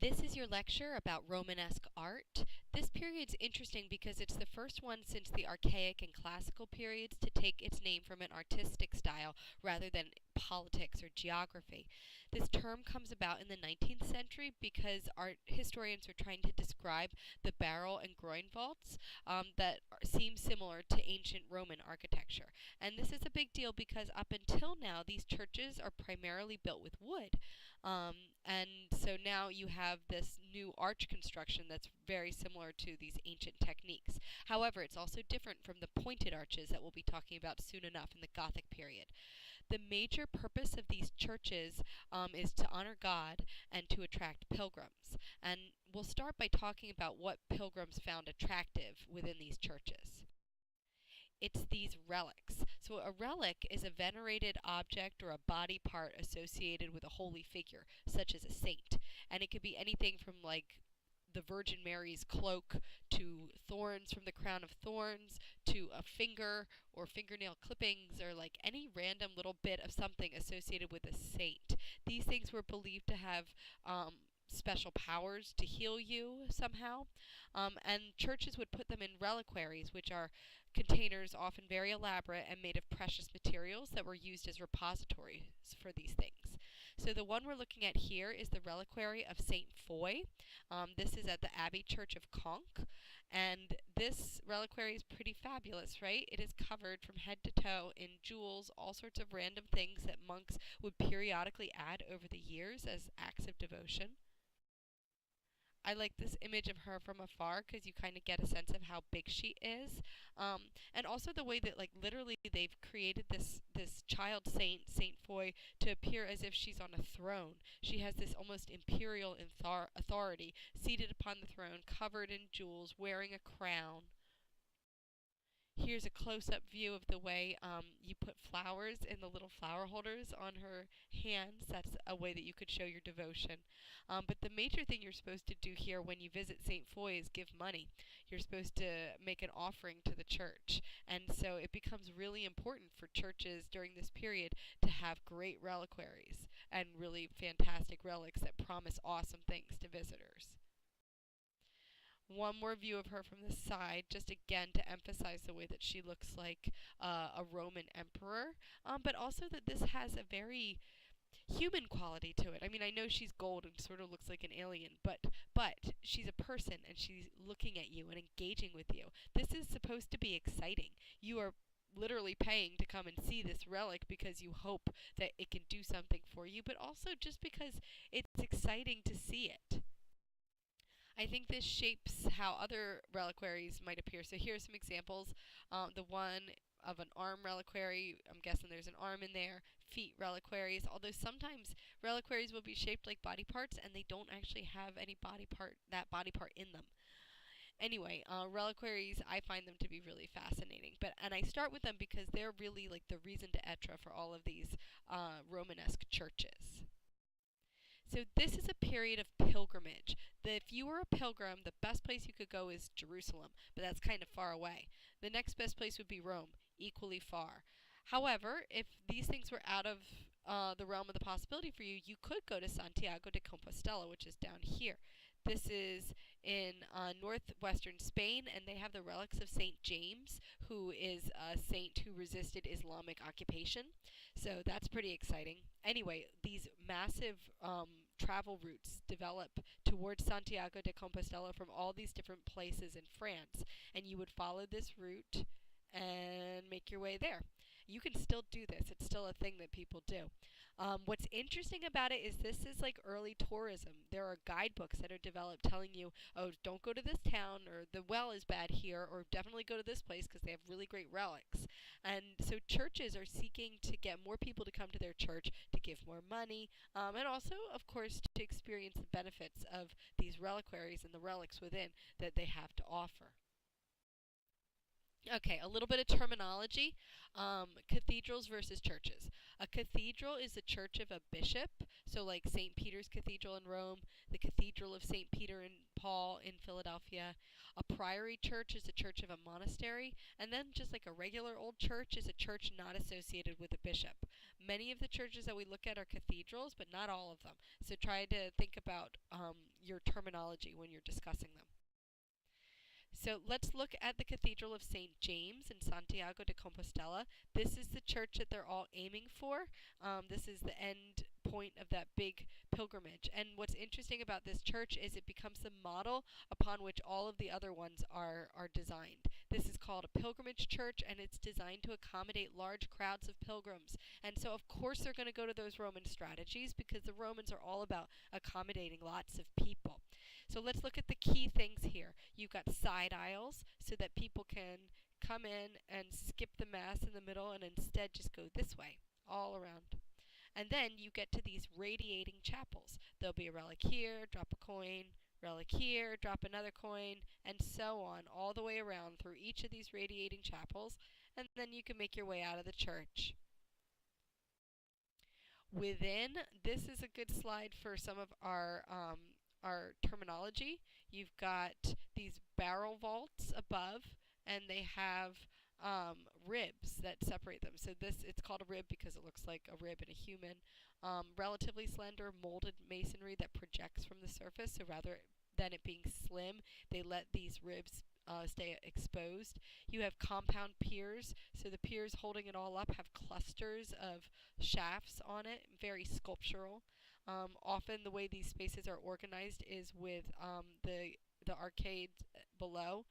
This is your lecture about Romanesque art. This period's interesting because it's the first one since the archaic and classical periods to take its name from an artistic style rather than politics or geography. This term comes about in the 19th century because art historians are trying to describe the barrel and groin vaults seem similar to ancient Roman architecture. And this is a big deal because up until now, these churches are primarily built with wood. And so now you have this new arch construction that's very similar to these ancient techniques. However, it's also different from the pointed arches that we'll be talking about soon enough in the Gothic period. The major purpose of these churches is to honor God and to attract pilgrims. And we'll start by talking about what pilgrims found attractive within these churches. It's these relics. So a relic is a venerated object or a body part associated with a holy figure, such as a saint. And it could be anything from like the Virgin Mary's cloak to thorns from the crown of thorns to a finger or fingernail clippings or like any random little bit of something associated with a saint. These things were believed to have special powers to heal you somehow. And churches would put them in reliquaries, which are containers often very elaborate and made of precious materials that were used as repositories for these things. So the one we're looking at here is the reliquary of St. Foy. This is at the Abbey Church of Conques, and this reliquary is pretty fabulous, right? It is covered from head to toe in jewels, all sorts of random things that monks would periodically add over the years as acts of devotion. I like this image of her from afar because you kind of get a sense of how big she is, and also the way that like literally they've created this child saint, Saint Foy, to appear as if she's on a throne. She has this almost imperial authority, seated upon the throne, covered in jewels, wearing a crown. Here's a close-up view of the way you put flowers in the little flower holders on her hands. That's a way that you could show your devotion. But the major thing you're supposed to do here when you visit St. Foy is give money. You're supposed to make an offering to the church. And so it becomes really important for churches during this period to have great reliquaries and really fantastic relics that promise awesome things to visitors. One more view of her from the side, just again to emphasize the way that she looks like a Roman emperor, but also that this has a very human quality to it. I mean, I know she's gold and sort of looks like an alien, but she's a person and she's looking at you and engaging with you. This is supposed to be exciting. You are literally paying to come and see this relic because you hope that it can do something for you, but also just because it's exciting to see it. I think this shapes how other reliquaries might appear. So here are some examples. The one of an arm reliquary, I'm guessing there's an arm in there. Feet reliquaries, although sometimes reliquaries will be shaped like body parts and they don't actually have that body part in them. Anyway, reliquaries, I find them to be really fascinating. And I start with them because they're really like the raison d'etre for all of these Romanesque churches. So this is a period of pilgrimage. If you were a pilgrim, the best place you could go is Jerusalem, but that's kind of far away. The next best place would be Rome, equally far. However, if these things were out of the realm of the possibility for you, you could go to Santiago de Compostela, which is down here. This is in northwestern Spain, and they have the relics of St. James, who is a saint who resisted Islamic occupation. So that's pretty exciting. Anyway, these massive travel routes develop towards Santiago de Compostela from all these different places in France, and you would follow this route and make your way there. You can still do this. It's still a thing that people do. What's interesting about it is this is like early tourism. There are guidebooks that are developed telling you, oh, don't go to this town, or the well is bad here, or definitely go to this place because they have really great relics. And so churches are seeking to get more people to come to their church, to give more money, and also, of course, to experience the benefits of these reliquaries and the relics within that they have to offer. Okay, a little bit of terminology. Cathedrals versus churches. A cathedral is the church of a bishop, so like St. Peter's Cathedral in Rome, the Cathedral of St. Peter and Paul in Philadelphia. A priory church is a church of a monastery, and then just like a regular old church is a church not associated with a bishop. Many of the churches that we look at are cathedrals, but not all of them. So try to think about your terminology when you're discussing them. So let's look at the Cathedral of St. James in Santiago de Compostela. This is the church that they're all aiming for. This is the end point of that big pilgrimage. And what's interesting about this church is it becomes the model upon which all of the other ones are designed. This is called a pilgrimage church, and it's designed to accommodate large crowds of pilgrims. And so, of course, they're going to go to those Roman strategies because the Romans are all about accommodating lots of people. So let's look at the key things here. You've got side aisles so that people can come in and skip the Mass in the middle and instead just go this way, all around. And then you get to these radiating chapels. There'll be a relic here, drop a coin, relic here, drop another coin, and so on, all the way around through each of these radiating chapels. And then you can make your way out of the church. Within, this is a good slide for some of our terminology. You've got these barrel vaults above, and they have ribs that separate them. So this, it's called a rib because it looks like a rib in a human. Relatively slender molded masonry that projects from the surface. So rather than it being slim, they let these ribs stay exposed. You have compound piers, so the piers holding it all up have clusters of shafts on it, very sculptural. Often the way these spaces are organized is with the arcades below,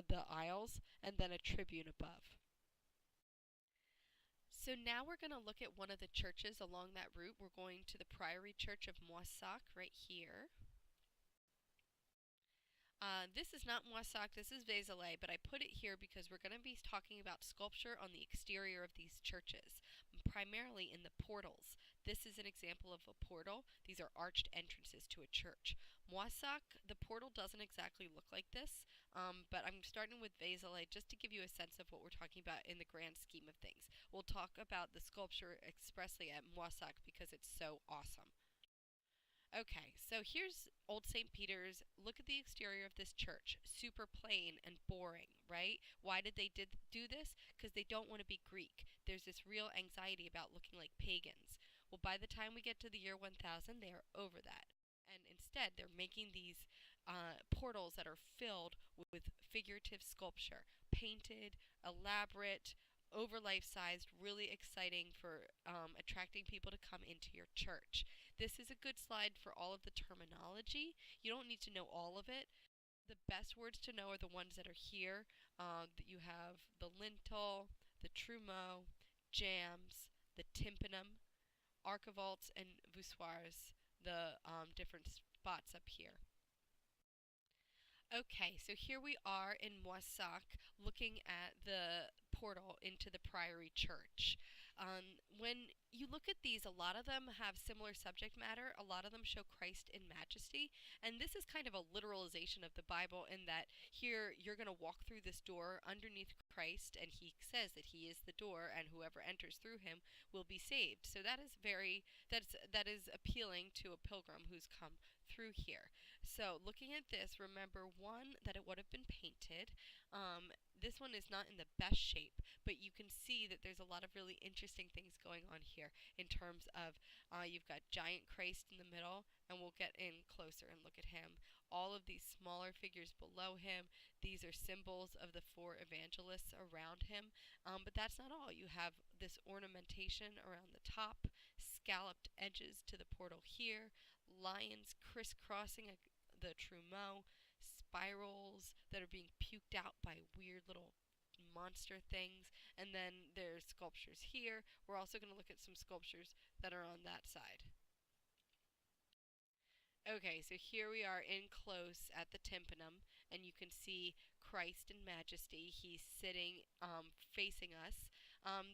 the aisles, and then a tribune above. So now we're going to look at one of the churches along that route. We're going to the Priory Church of Moissac right here. This is not Moissac, this is Vézelay, but I put it here because we're going to be talking about sculpture on the exterior of these churches, primarily in the portals. This is an example of a portal. These are arched entrances to a church. Moissac, the portal doesn't exactly look like this, but I'm starting with Vézelay just to give you a sense of what we're talking about in the grand scheme of things. We'll talk about the sculpture expressly at Moissac because it's so awesome. Okay, so here's Old St. Peter's. Look at the exterior of this church. Super plain and boring, right? Why did they do this? Because they don't want to be Greek. There's this real anxiety about looking like pagans. Well, by the time we get to the year 1000, they are over that. And instead, they're making these portals that are filled with figurative sculpture, painted, elaborate, over life sized, really exciting for attracting people to come into your church. This is a good slide for all of the terminology. You don't need to know all of it. The best words to know are the ones that are here. You have the lintel, the trumeau, jambs, the tympanum, archivolts, and voussoirs, the different spots up here. Okay, so here we are in Moissac looking at the portal into the Priory Church. When you look at these, a lot of them have similar subject matter. A lot of them show Christ in majesty. And this is kind of a literalization of the Bible in that here you're going to walk through this door underneath Christ, and he says that he is the door, and whoever enters through him will be saved. So that is appealing to a pilgrim who's come through here. So looking at this, remember one, that it would have been painted. This one is not in the best shape, but you can see that there's a lot of really interesting things going on here in terms of you've got giant Christ in the middle, and we'll get in closer and look at him. All of these smaller figures below him, these are symbols of the four evangelists around him. But that's not all. You have this ornamentation around the top, scalloped edges to the portal here, lions crisscrossing the trumeau, spirals that are being puked out by weird little monster things, and then there's sculptures here. We're also going to look at some sculptures that are on that side. Okay, so here we are in close at the tympanum, and you can see Christ in majesty. He's sitting facing us.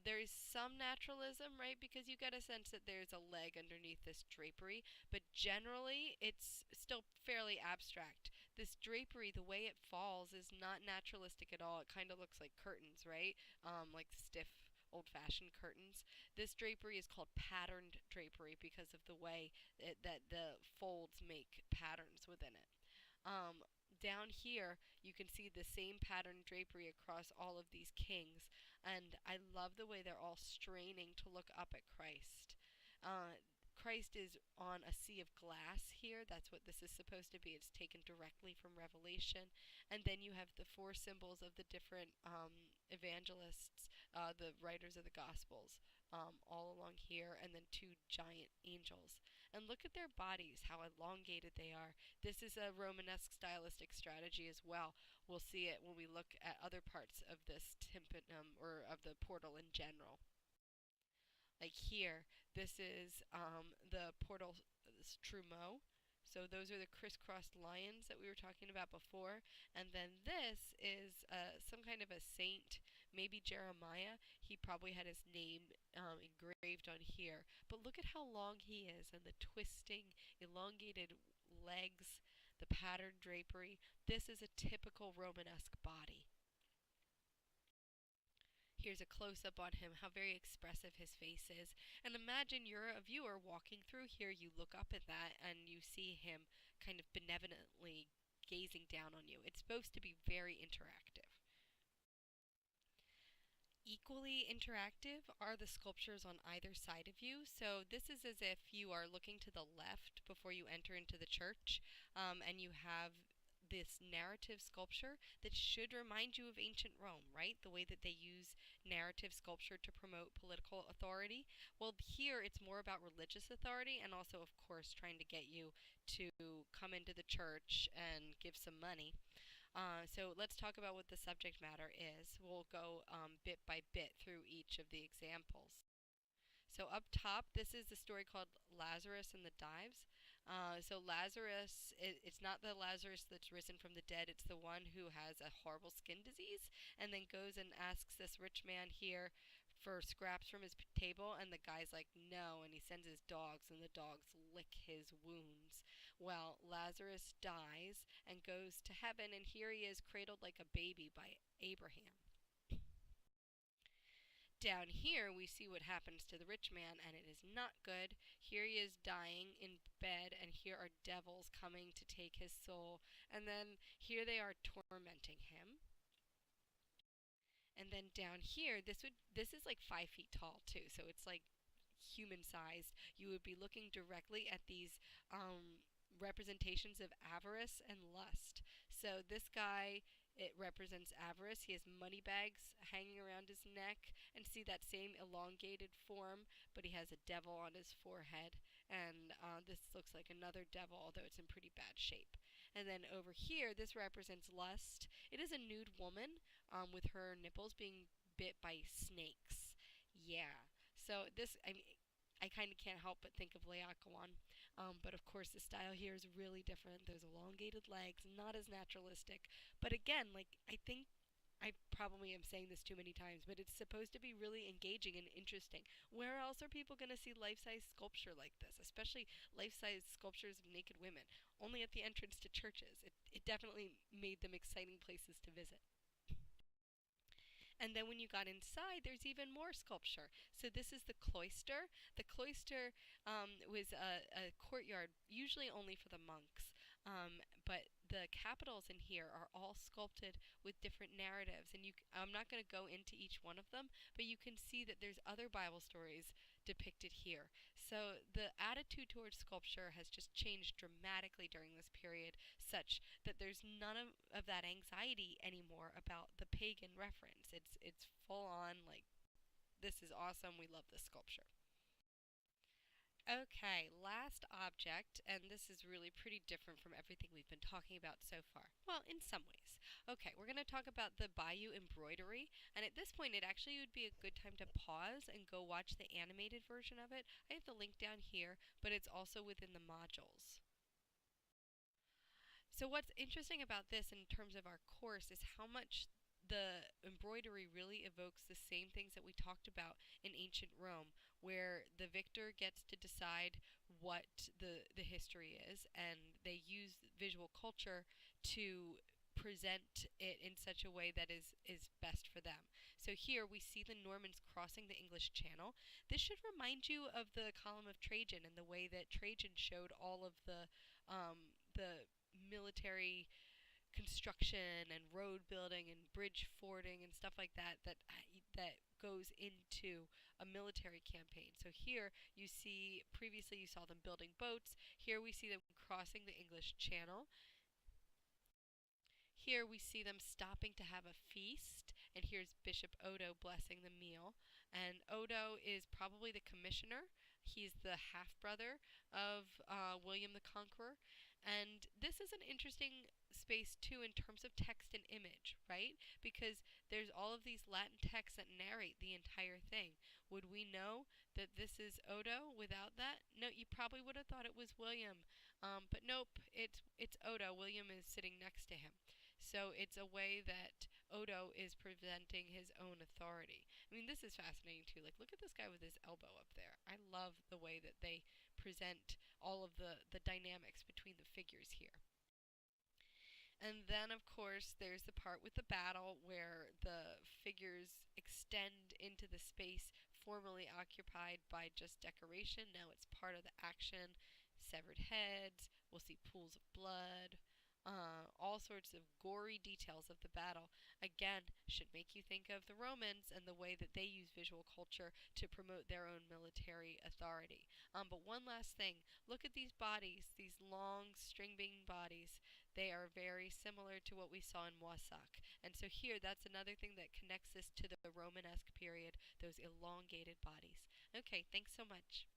There's some naturalism, right? Because you get a sense that there's a leg underneath this drapery, but generally it's still fairly abstract. This drapery, the way it falls, is not naturalistic at all. It kind of looks like curtains, right? Like stiff, old-fashioned curtains. This drapery is called patterned drapery because of the way that the folds make patterns within it. Um, Down here, you can see the same pattern drapery across all of these kings, and I love the way they're all straining to look up at Christ. Christ is on a sea of glass here. That's what this is supposed to be. It's taken directly from Revelation. And then you have the four symbols of the different evangelists, the writers of the Gospels, all along here, and then two giant angels. And look at their bodies, how elongated they are. This is a Romanesque stylistic strategy as well. We'll see it when we look at other parts of this tympanum, or of the portal in general. Like here, this is the portal Trumeau. So those are the crisscrossed lions that we were talking about before. And then this is some kind of a saint, maybe Jeremiah. He probably had his name engraved on here. But look at how long he is, and the twisting, elongated legs, the patterned drapery. This is a typical Romanesque body. Here's a close-up on him, how very expressive his face is. And imagine you're a viewer walking through here, you look up at that, and you see him kind of benevolently gazing down on you. It's supposed to be very interactive. Equally interactive are the sculptures on either side of you. So this is as if you are looking to the left before you enter into the church, and you have this narrative sculpture that should remind you of ancient Rome, right? The way that they use narrative sculpture to promote political authority. Well, here it's more about religious authority, and also, of course, trying to get you to come into the church and give some money. So let's talk about what the subject matter is. We'll go bit by bit through each of the examples. So up top, this is the story called Lazarus and the Dives. So Lazarus, it's not the Lazarus that's risen from the dead. It's the one who has a horrible skin disease and then goes and asks this rich man here for scraps from his table, and the guy's like, no, and he sends his dogs, and the dogs lick his wounds. Well, Lazarus dies and goes to heaven, and here he is cradled like a baby by Abraham. Down here, we see what happens to the rich man, and it is not good. Here he is dying in bed, and here are devils coming to take his soul. And then here they are tormenting him. And then down here, this is like 5 feet tall too, so it's like human sized. You would be looking directly at these representations of avarice and lust. So this guy, it represents avarice. He has money bags hanging around his neck, and see that same elongated form, but he has a devil on his forehead. And this looks like another devil, although it's in pretty bad shape. And then over here, this represents lust. It is a nude woman with her nipples being bit by snakes. Yeah. So this, I mean, I kind of can't help but think of Laocoon. But of course, the style here is really different. Those elongated legs, not as naturalistic. But again, like, I think I probably am saying this too many times, but it's supposed to be really engaging and interesting. Where else are people going to see life-size sculpture like this, especially life-size sculptures of naked women? Only at the entrance to churches. It definitely made them exciting places to visit. And then when you got inside, there's even more sculpture. So this is the cloister. The cloister was a courtyard, usually only for the monks. But the capitals in here are all sculpted with different narratives. And I'm not going to go into each one of them, but you can see that there's other Bible stories depicted here. So the attitude towards sculpture has just changed dramatically during this period, such that there's none of that anxiety anymore about the pagan reference. It's full on, like, this is awesome, we love this sculpture. Okay, last object, and this is really pretty different from everything we've been talking about so far. Well, in some ways. Okay, we're going to talk about the Bayeux embroidery, and at this point it actually would be a good time to pause and go watch the animated version of it. I have the link down here, but it's also within the modules. So what's interesting about this in terms of our course is how much the embroidery really evokes the same things that we talked about in ancient Rome, where the victor gets to decide what the history is, and they use visual culture to present it in such a way that is best for them. So here we see the Normans crossing the English Channel. This should remind you of the column of Trajan and the way that Trajan showed all of the military construction and road building and bridge fording and stuff like that that goes into a military campaign. So here you see, previously you saw them building boats. Here we see them crossing the English Channel. Here we see them stopping to have a feast, and here's Bishop Odo blessing the meal. And Odo is probably the commissioner. He's the half brother of William the Conqueror. And this is an interesting space, too, in terms of text and image, right? Because there's all of these Latin texts that narrate the entire thing. Would we know that this is Odo without that? No, you probably would have thought it was William. But nope, it's Odo. William is sitting next to him. So it's a way that Odo is presenting his own authority. I mean, this is fascinating too. Like, look at this guy with his elbow up there. I love the way that they present all of the dynamics between the figures here. And then, of course, there's the part with the battle where the figures extend into the space formerly occupied by just decoration. Now it's part of the action. Severed heads, we'll see pools of blood, all sorts of gory details of the battle. Again, should make you think of the Romans and the way that they use visual culture to promote their own military authority. But one last thing, look at these bodies, these long string bean bodies. They are very similar to what we saw in Moissac. And so here, that's another thing that connects this to the Romanesque period, those elongated bodies. Okay, thanks so much.